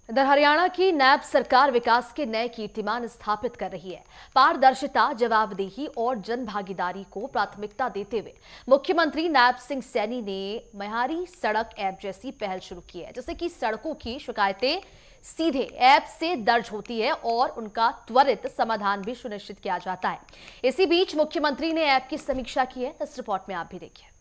इधर हरियाणा की नैब सरकार विकास के नए कीर्तिमान स्थापित कर रही है। पारदर्शिता, जवाबदेही और जन भागीदारी को प्राथमिकता देते हुए मुख्यमंत्री नैब सिंह सैनी ने म्यारी सड़क ऐप जैसी पहल शुरू की है, जिससे कि सड़कों की शिकायतें सीधे ऐप से दर्ज होती है और उनका त्वरित समाधान भी सुनिश्चित किया जाता है। इसी बीच मुख्यमंत्री ने ऐप की समीक्षा की है। इस रिपोर्ट में आप भी देखिए।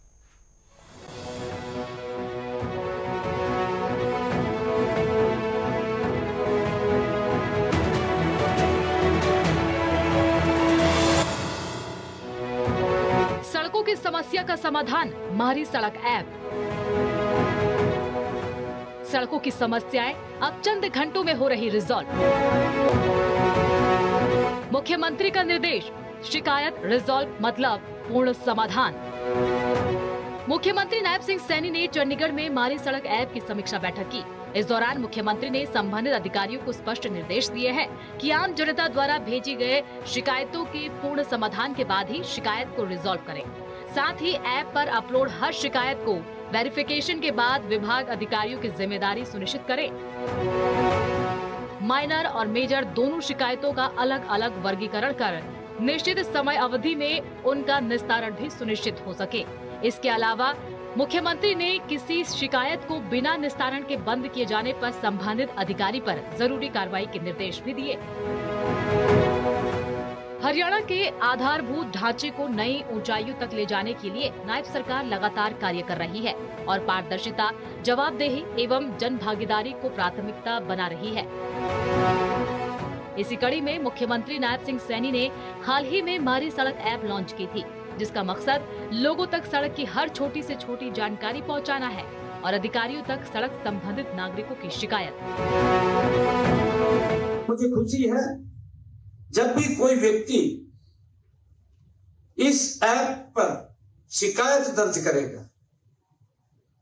सड़कों की समस्या का समाधान म्यारी सड़क ऐप। सड़कों की समस्याएं अब चंद घंटों में हो रही रिजॉल्व। मुख्यमंत्री का निर्देश, शिकायत रिजॉल्व मतलब पूर्ण समाधान। मुख्यमंत्री नैब सिंह सैनी ने चंडीगढ़ में म्यारी सड़क ऐप की समीक्षा बैठक की। इस दौरान मुख्यमंत्री ने संबंधित अधिकारियों को स्पष्ट निर्देश दिए हैं कि आम जनता द्वारा भेजी गए शिकायतों के पूर्ण समाधान के बाद ही शिकायत को रिजॉल्व करें। साथ ही ऐप पर अपलोड हर शिकायत को वेरिफिकेशन के बाद विभाग अधिकारियों की जिम्मेदारी सुनिश्चित करें। माइनर और मेजर दोनों शिकायतों का अलग अलग वर्गीकरण कर निश्चित समय अवधि में उनका निस्तारण भी सुनिश्चित हो सके। इसके अलावा मुख्यमंत्री ने किसी शिकायत को बिना निस्तारण के बंद किए जाने पर संबंधित अधिकारी पर जरूरी कार्रवाई के निर्देश भी दिए। हरियाणा के आधारभूत ढांचे को नई ऊंचाइयों तक ले जाने के लिए नायब सरकार लगातार कार्य कर रही है और पारदर्शिता, जवाबदेही एवं जन भागीदारी को प्राथमिकता बना रही है। इसी कड़ी में मुख्यमंत्री नायब सिंह सैनी ने हाल ही में म्यारी सड़क ऐप लॉन्च की थी, जिसका मकसद लोगों तक सड़क की हर छोटी से छोटी जानकारी पहुंचाना है और अधिकारियों तक सड़क संबंधित नागरिकों की शिकायत। मुझे खुशी है जब भी कोई व्यक्ति इस ऐप पर शिकायत दर्ज करेगा,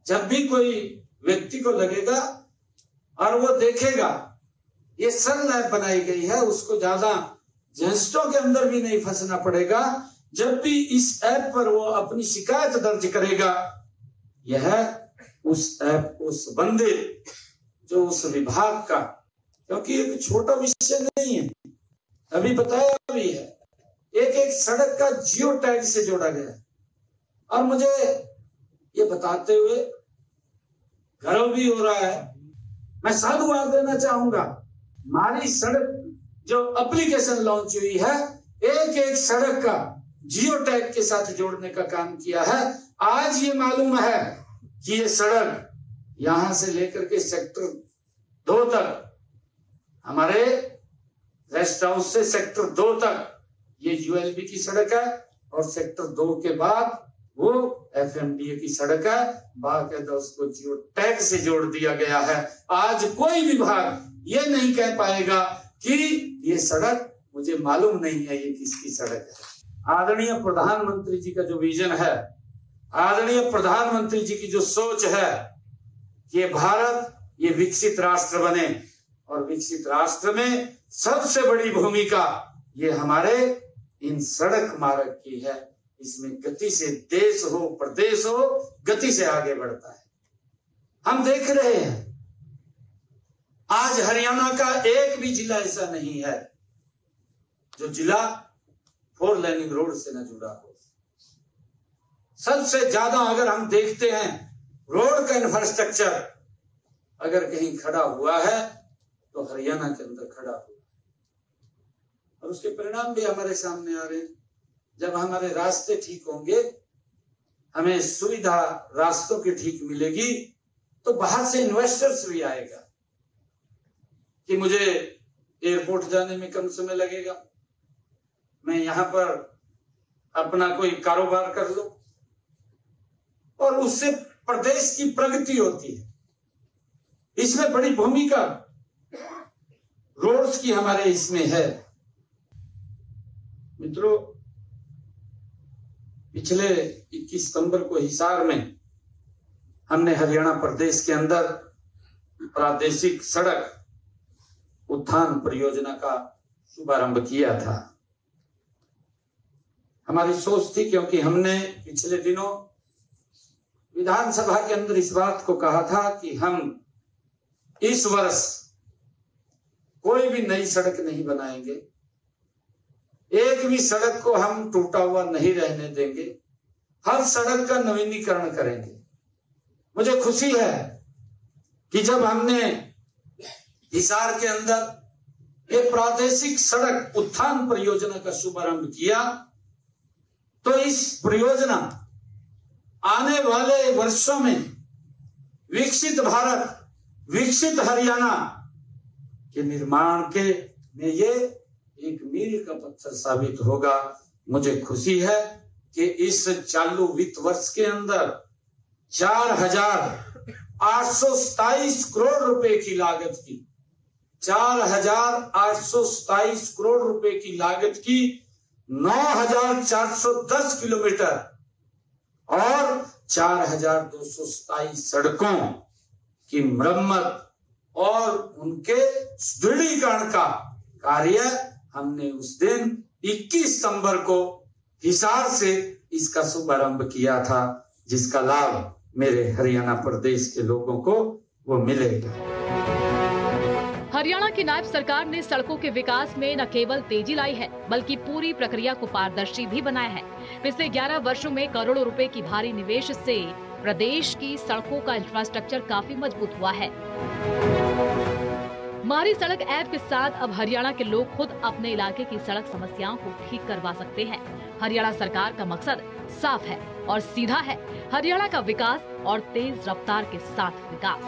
जब भी कोई व्यक्ति को लगेगा और वो देखेगा ये सरल ऐप बनाई गई है, उसको ज्यादा झंझटों के अंदर भी नहीं फंसना पड़ेगा। जब भी इस ऐप पर वो अपनी शिकायत दर्ज करेगा, यह उस ऐप को संबंधित जो उस विभाग का, क्योंकि एक छोटा विषय नहीं है, अभी बताया भी है, एक सड़क का जियो टैग से जोड़ा गया है। और मुझे ये बताते हुए गर्व भी हो रहा है, मैं साधुवाद देना चाहूंगा। म्यारी सड़क जो एप्लीकेशन लॉन्च हुई है, एक सड़क का जियो टैग के साथ जोड़ने का काम किया है। आज ये मालूम है कि ये सड़क यहां से लेकर के सेक्टर 2 तक, हमारे रेस्ट हाउस से सेक्टर 2 तक ये यूएलबी की सड़क है और सेक्टर 2 के बाद वो एफएमडीए की सड़क है। बाकायदा उसको जियो टैग से जोड़ दिया गया है। आज कोई विभाग ये नहीं कह पाएगा कि ये सड़क मुझे मालूम नहीं है ये किसकी सड़क है। आदरणीय प्रधानमंत्री जी का जो विजन है, आदरणीय प्रधानमंत्री जी की जो सोच है, ये भारत ये विकसित राष्ट्र बने और विकसित राष्ट्र में सबसे बड़ी भूमिका ये हमारे इन सड़क मार्ग की है। इसमें गति से देश हो प्रदेश हो, गति से आगे बढ़ता है। हम देख रहे हैं आज हरियाणा का एक भी जिला ऐसा नहीं है जो जिला 4 लेनिंग रोड से न जुड़ा हो। सबसे ज्यादा अगर हम देखते हैं रोड का इंफ्रास्ट्रक्चर अगर कहीं खड़ा हुआ है तो हरियाणा के अंदर खड़ा हुआ और उसके परिणाम भी हमारे सामने आ रहे हैं। जब हमारे रास्ते ठीक होंगे, हमें सुविधा रास्तों की ठीक मिलेगी, तो बाहर से इन्वेस्टर्स भी आएगा कि मुझे एयरपोर्ट जाने में कम समय लगेगा, मैं यहां पर अपना कोई कारोबार कर लूं और उससे प्रदेश की प्रगति होती है। इसमें बड़ी भूमिका रोड्स की हमारे इसमें है। मित्रों, पिछले 21 सितंबर को हिसार में हमने हरियाणा प्रदेश के अंदर प्रादेशिक सड़क उत्थान परियोजना का शुभारंभ किया था। हमारी सोच थी, क्योंकि हमने पिछले दिनों विधानसभा के अंदर इस बात को कहा था कि हम इस वर्ष कोई भी नई सड़क नहीं बनाएंगे, एक भी सड़क को हम टूटा हुआ नहीं रहने देंगे, हर सड़क का नवीनीकरण करेंगे। मुझे खुशी है कि जब हमने हिसार के अंदर एक प्रादेशिक सड़क उत्थान परियोजना का शुभारंभ किया, तो इस परियोजना आने वाले वर्षों में विकसित भारत, विकसित हरियाणा के निर्माण के में ये एक मील का पत्थर साबित होगा। मुझे खुशी है कि इस चालू वित्त वर्ष के अंदर 4,827 करोड़ रुपए की लागत की 4,827 करोड़ रुपए की लागत की 9,410 किलोमीटर और 4,227 सड़कों की मरम्मत और उनके सुदृढ़ीकरण का कार्य हमने उस दिन 21 सितंबर को हिसार से इसका शुभारंभ किया था, जिसका लाभ मेरे हरियाणा प्रदेश के लोगों को वो मिलेगा। हरियाणा की नायब सरकार ने सड़कों के विकास में न केवल तेजी लाई है, बल्कि पूरी प्रक्रिया को पारदर्शी भी बनाया है। पिछले 11 वर्षों में करोड़ों रुपए की भारी निवेश से प्रदेश की सड़कों का इंफ्रास्ट्रक्चर काफी मजबूत हुआ है। हमारी सड़क ऐप के साथ अब हरियाणा के लोग खुद अपने इलाके की सड़क समस्याओं को ठीक करवा सकते हैं। हरियाणा सरकार का मकसद साफ है और सीधा है, हरियाणा का विकास और तेज रफ्तार के साथ विकास।